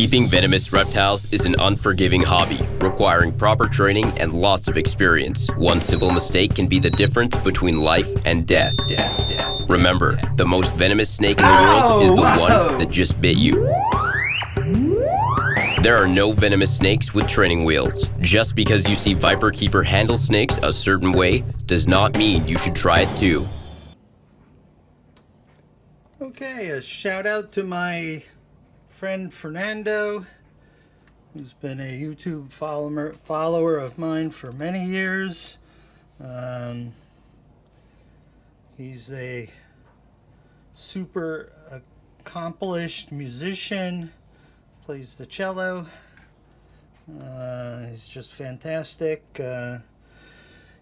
Keeping venomous reptiles is an unforgiving hobby, requiring proper training and lots of experience. One simple mistake can be the difference between life and death. Remember, the most venomous snake in the world is the one that just bit you. There are no venomous snakes with training wheels. Just because you see Viperkeeper handle snakes a certain way does not mean you should try it too. Okay, a shout out to my friend Fernando, who's been a YouTube follower of mine for many years. He's a super accomplished musician, plays the cello. He's just fantastic.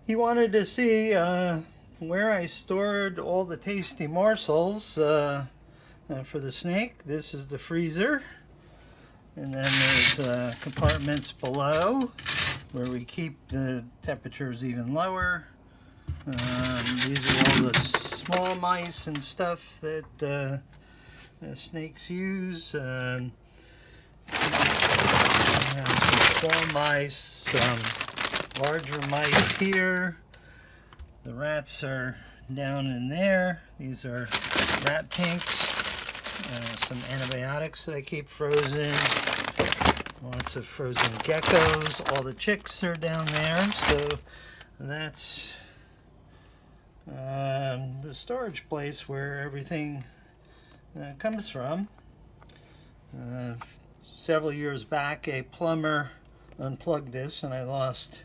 He wanted to see where I stored all the tasty morsels for the snake. This is the freezer, and then there's compartments below where we keep the temperatures even lower. These are all the small mice and stuff that the snakes use. Some small mice, some larger mice here. The rats are down in there. These are rat pinks. Some antibiotics that I keep frozen. Lots of frozen geckos. All the chicks are down there. So that's the storage place where everything comes from. Several years back, a plumber unplugged this, and I lost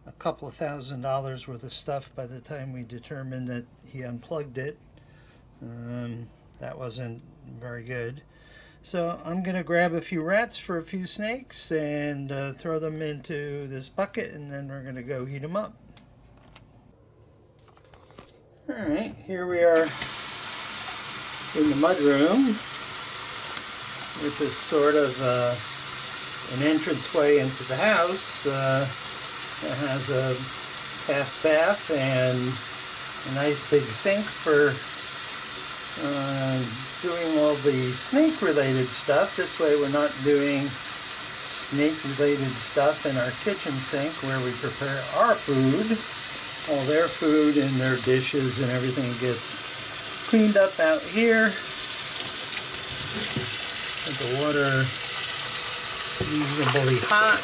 a couple of $1,000s worth of stuff by the time we determined that he unplugged it. That wasn't very good. So I'm going to grab a few rats for a few snakes and throw them into this bucket, and then we're going to go heat them up. Alright, here we are in the mudroom, which is sort of an entranceway into the house. It has a half bath and a nice big sink for doing all the snake related stuff. This way we're not doing snake related stuff in our kitchen sink where we prepare our food. All their food and their dishes and everything gets cleaned up out here. Get the water reasonably hot.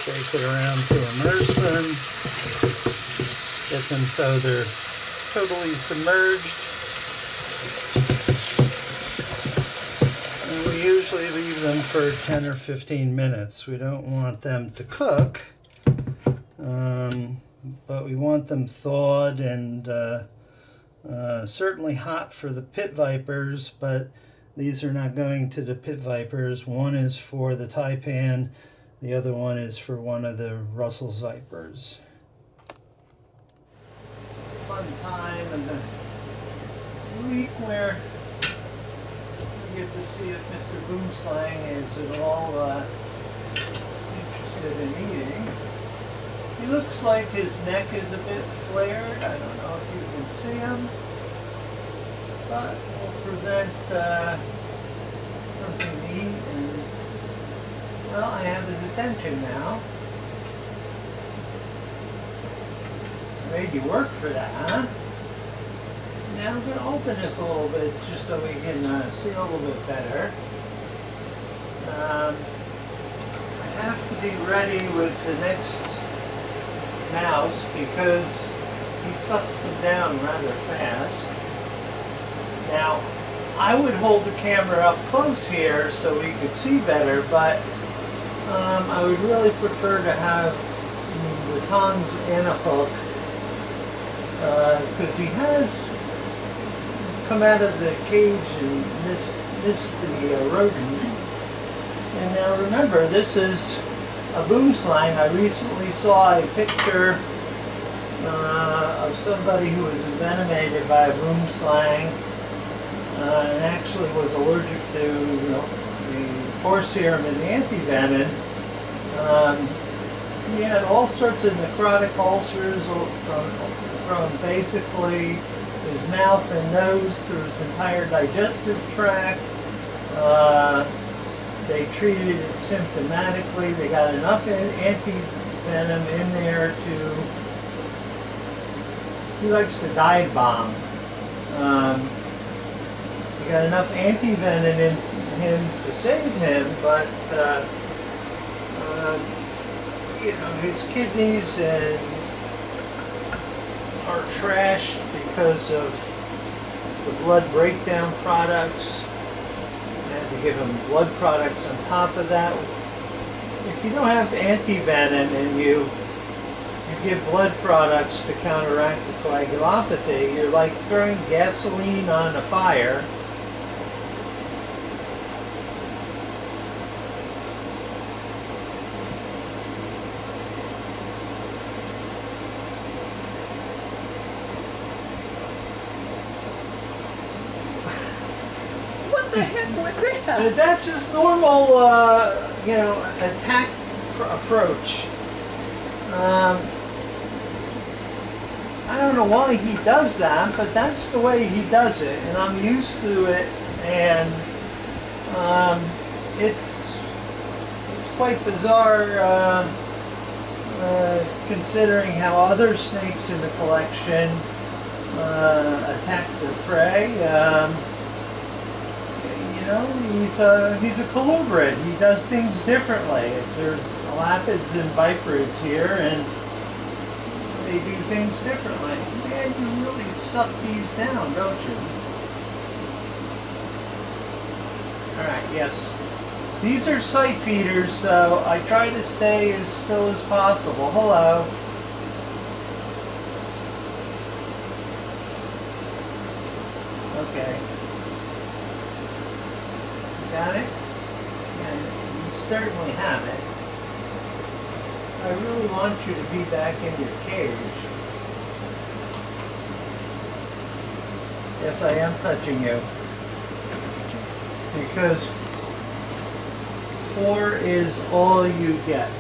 Shake it around to immerse them. Get them so they're totally submerged. And we usually leave them for 10 or 15 minutes. We don't want them to cook, but we want them thawed and certainly hot for the pit vipers, but these are not going to the pit vipers. One is for the taipan, the other one is for one of the Russell's vipers. Fun time in the week where we get to see if Mr. Boomslang is at all interested in eating. He looks like his neck is a bit flared. I don't know if you can see him, but we'll present something to eat. And well, I have his attention now. I made you work for that, huh? Now I'm going to open this a little bit just so we can see a little bit better. I have to be ready with the next mouse because he sucks them down rather fast. Now, I would hold the camera up close here so we could see better, but I would really prefer to have the tongs and a hook because he has come out of the cage and missed the rodent. And now remember, this is a boomslang. I recently saw a picture of somebody who was envenomated by a boomslang and actually was allergic to the horse serum and the antivenin. He had all sorts of necrotic ulcers from basically his mouth and nose through his entire digestive tract. They treated it symptomatically. They got enough anti-venom in there to... He likes to dive bomb. They got enough anti-venom in him to save him, but you know, his kidneys are trashed because of the blood breakdown products. To give them blood products on top of that. If you don't have anti-venom and you give blood products to counteract the coagulopathy, you're like throwing gasoline on a fire. What the heck was that? That's his normal, you know, attack approach. I don't know why he does that, but that's the way he does it, and I'm used to it. And it's quite bizarre considering how other snakes in the collection attack their prey. You know, he's a colubrid. He does things differently. There's elapids and viperids here, and they do things differently. Man, you really suck these down, don't you? Alright, yes. These are sight feeders, so I try to stay as still as possible. Hello. Okay. Got it? Yeah, you certainly have it. I really want you to be back in your cage. Yes, I am touching you. Because 4 is all you get.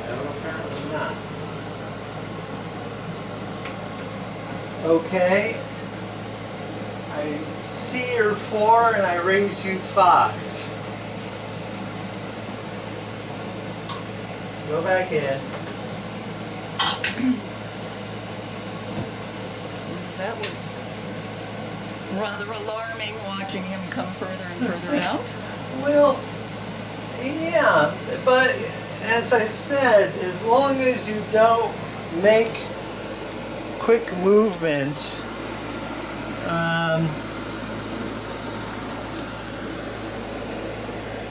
No, apparently not. Okay. I see your 4 and I raise you 5. Go back in. That was rather alarming, watching him come further and further out. Well, yeah, but as I said, as long as you don't make quick movements,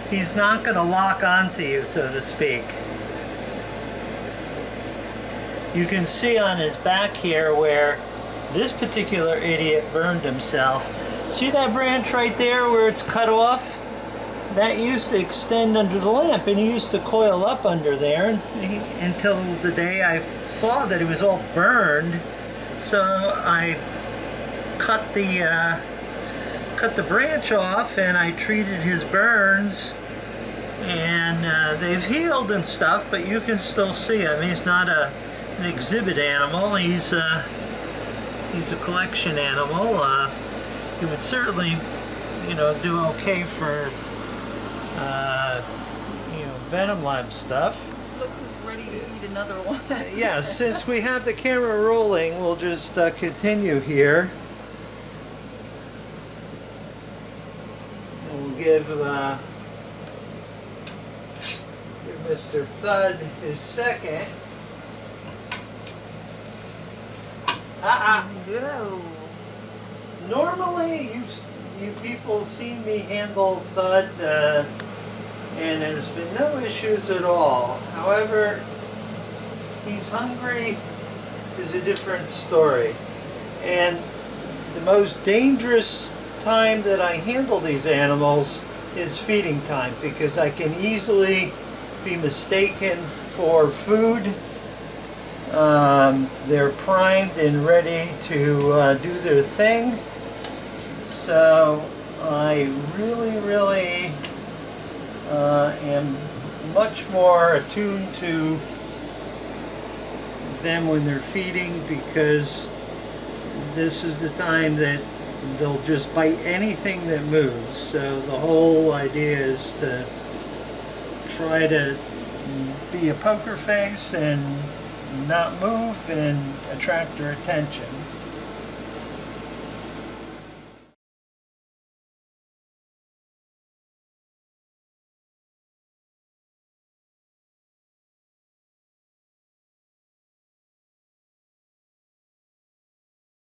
he's not going to lock onto you, so to speak. You can see on his back here where this particular idiot burned himself. See that branch right there where it's cut off? That used to extend under the lamp, and he used to coil up under there until the day I saw that it was all burned. So I cut the branch off and I treated his burns, and they've healed and stuff, but you can still see him. He's not an exhibit animal. He's a collection animal. He would certainly, you know, do okay for you know, Venom Lab stuff. Look who's ready to eat another one. Yeah, since we have the camera rolling, we'll just continue here. We'll give Mr. Thud his second. No. Normally, you people seen me handle Thud, and there's been no issues at all. However, he's hungry is a different story. And the most dangerous time that I handle these animals is feeding time, because I can easily be mistaken for food. They're primed and ready to do their thing. So I really am much more attuned to them when they're feeding, because this is the time that they'll just bite anything that moves. So the whole idea is to try to be a poker face and not move and attract their attention.